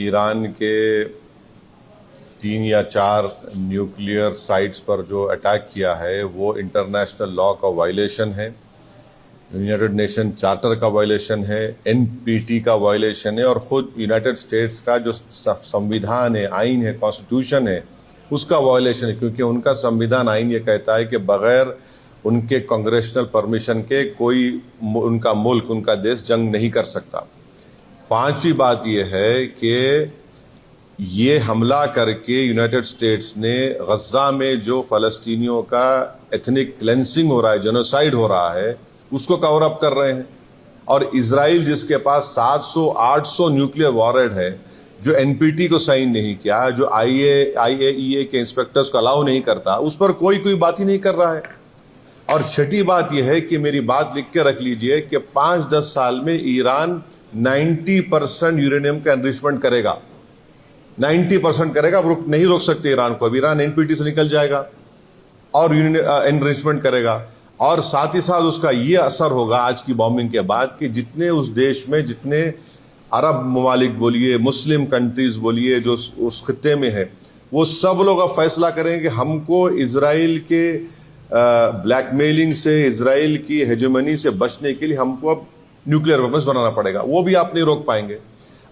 Iran के 3 या 4 nuclear sites पर जो अटैक किया है वो इंटरनेशनल लॉ का वायलेशन है, यूनाइटेड नेशन चार्टर का वायलेशन है, एनपीटी का वायलेशन है और ख़ुद यूनाइटेड स्टेट्स का जो संविधान है, आइन है, कॉन्स्टिट्यूशन है, उसका वायलेशन है। क्योंकि उनका संविधान आइन ये कहता है कि बग़ैर उनके कांग्रेशनल परमिशन के कोई उनका मुल्क, उनका देश जंग नहीं कर सकता। पांचवी बात यह है कि ये हमला करके यूनाइटेड स्टेट्स ने गज़ा में जो फ़लस्तीनियों का एथनिक क्लेंसिंग हो रहा है, जेनोसाइड हो रहा है, उसको कवर अप कर रहे हैं। और इजराइल जिसके पास 700-800 न्यूक्लियर वॉरहेड है, जो एनपीटी को साइन नहीं किया, जो आईएईए के इंस्पेक्टर्स को अलाउ नहीं करता, उस पर कोई बात ही नहीं कर रहा है। और छठी बात यह है कि मेरी बात लिख के रख लीजिए कि 5-10 साल में ईरान 90% यूरेनियम का एनरिचमेंट करेगा, 90% करेगा। अब नहीं रोक सकते ईरान को। अब ईरान एनपीटी से निकल जाएगा और एनरिचमेंट करेगा। और साथ ही साथ उसका ये असर होगा आज की बॉम्बिंग के बाद कि जितने उस देश में, जितने अरब ममालिक बोलिए, मुस्लिम कंट्रीज बोलिए, जो उस खित्ते में है, वो सब लोग अब फैसला करेंगे कि हमको इजराइल के ब्लैकमेलिंग से, इजराइल की हेजेमनी से बचने के लिए हमको अब न्यूक्लियर वेपन्स बनाना पड़ेगा। वो भी आप नहीं रोक पाएंगे।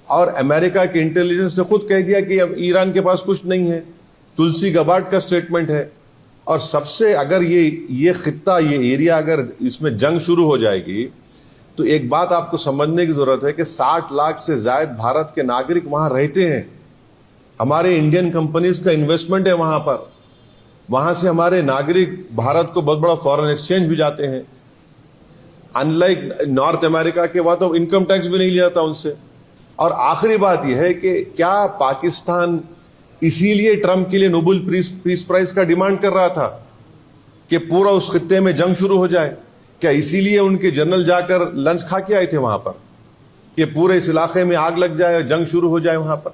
और अमेरिका के इंटेलिजेंस ने खुद कह दिया कि अब ईरान के पास कुछ नहीं है। तुलसी गबार्ड का स्टेटमेंट है। और सबसे अगर ये खित्ता, ये एरिया, अगर इसमें जंग शुरू हो जाएगी तो एक बात आपको समझने की जरूरत है कि 60 लाख से ज्यादा भारत के नागरिक वहां रहते हैं। हमारे इंडियन कंपनीज का इन्वेस्टमेंट है वहां पर। वहां से हमारे नागरिक भारत को बहुत बड़ा फॉरेन एक्सचेंज भी जाते हैं। अनलाइक नॉर्थ अमेरिका के, वहां तो इनकम टैक्स भी नहीं लिया जाता उनसे। और आखिरी बात यह है कि क्या पाकिस्तान इसीलिए ट्रंप के लिए नोबेल पीस प्राइज का डिमांड कर रहा था कि पूरा उस खित्ते में जंग शुरू हो जाए? क्या इसीलिए उनके जनरल जाकर लंच खा के आए थे वहां पर कि पूरे इस इलाके में आग लग जाए, जंग शुरू हो जाए वहां पर?